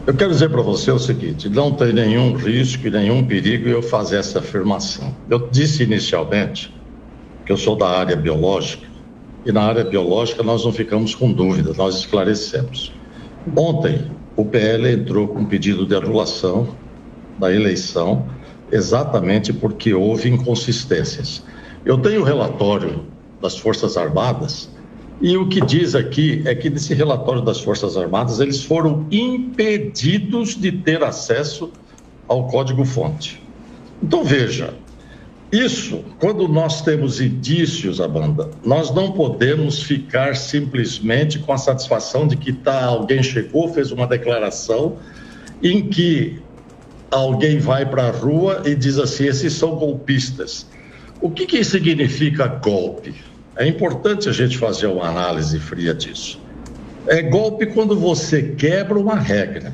Eu quero dizer para você o seguinte: não tem nenhum risco e nenhum perigo eu fazer essa afirmação. Eu disse inicialmente que eu sou da área biológica, e na área biológica nós não ficamos com dúvida, nós esclarecemos. Ontem, o PL entrou com um pedido de anulação da eleição, exatamente porque houve inconsistências. Eu tenho o relatório das Forças Armadas, e o que diz aqui é que nesse relatório das Forças Armadas, eles foram impedidos de ter acesso ao código-fonte. Então, veja, isso, quando nós temos indícios, Amanda, nós não podemos ficar simplesmente com a satisfação de que alguém chegou, fez uma declaração em que alguém vai para a rua e diz assim: esses são golpistas. O que significa golpe? É importante a gente fazer uma análise fria disso. É golpe quando você quebra uma regra.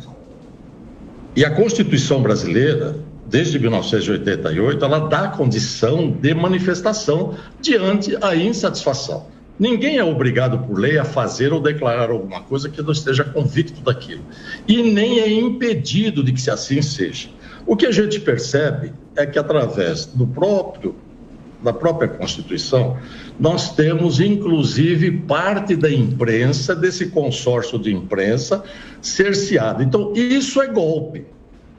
E a Constituição brasileira, desde 1988, ela dá condição de manifestação diante a insatisfação. Ninguém é obrigado por lei a fazer ou declarar alguma coisa que não esteja convicto daquilo. E nem é impedido de que assim seja. O que a gente percebe é que, através da própria Constituição, nós temos, inclusive, parte da imprensa, desse consórcio de imprensa, cerceada. Então, isso é golpe.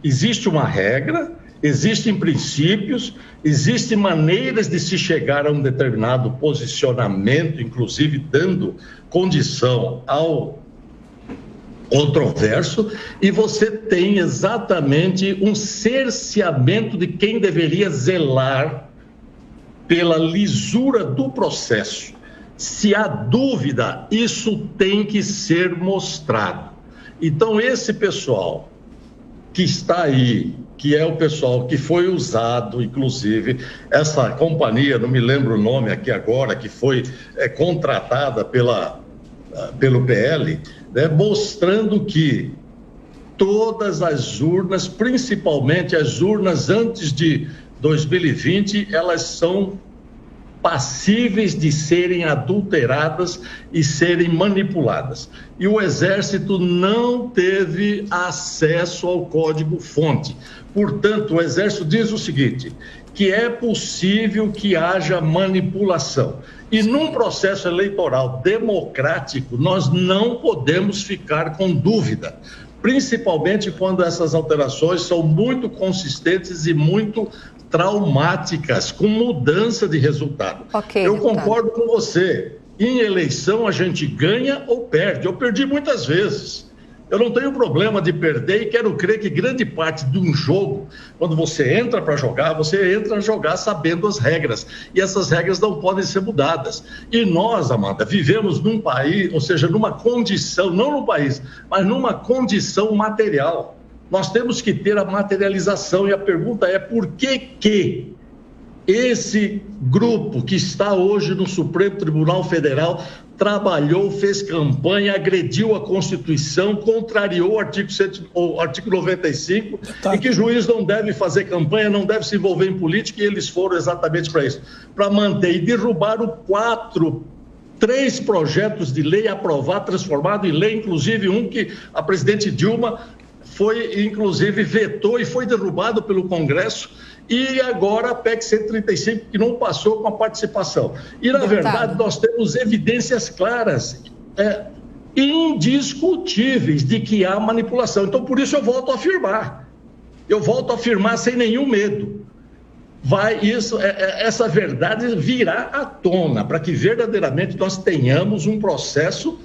Existe uma regra, existem princípios, existem maneiras de se chegar a um determinado posicionamento, inclusive dando condição ao controverso, e você tem exatamente um cerceamento de quem deveria zelar pela lisura do processo. Se há dúvida, isso tem que ser mostrado. Então, esse pessoal que está aí, que é o pessoal que foi usado, inclusive, essa companhia, não me lembro o nome aqui agora, que foi contratada pelo PL, né, mostrando que todas as urnas, principalmente as urnas antes de 2020, elas são passíveis de serem adulteradas e serem manipuladas. E o Exército não teve acesso ao código-fonte. Portanto, o Exército diz o seguinte, que é possível que haja manipulação. E num processo eleitoral democrático, nós não podemos ficar com dúvida, principalmente quando essas alterações são muito consistentes e muito traumáticas, com mudança de resultado. Eu concordo com você. Em eleição a gente ganha ou perde. Eu perdi muitas vezes. Eu não tenho problema de perder e quero crer que grande parte de um jogo, quando você entra para jogar, você entra a jogar sabendo as regras. E essas regras não podem ser mudadas. E nós, Amanda, vivemos num país, ou seja, numa condição, não num país, mas numa condição material. Nós temos que ter a materialização e a pergunta é por que esse grupo que está hoje no Supremo Tribunal Federal trabalhou, fez campanha, agrediu a Constituição, contrariou o artigo 95, e que juiz não deve fazer campanha, não deve se envolver em política, e eles foram exatamente para isso, para manter, e derrubaram 3 projetos de lei aprovados, transformados em lei, inclusive um que a presidente Dilma foi, inclusive, vetou e foi derrubado pelo Congresso, e agora a PEC 135, que não passou com a participação. E, na verdade, nós temos evidências claras, indiscutíveis, de que há manipulação. Então, por isso eu volto a afirmar. Eu volto a afirmar sem nenhum medo. Essa verdade virá à tona, para que verdadeiramente nós tenhamos um processo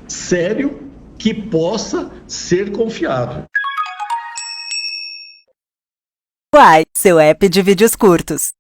sério, que possa ser confiável. Uai, seu app de vídeos curtos.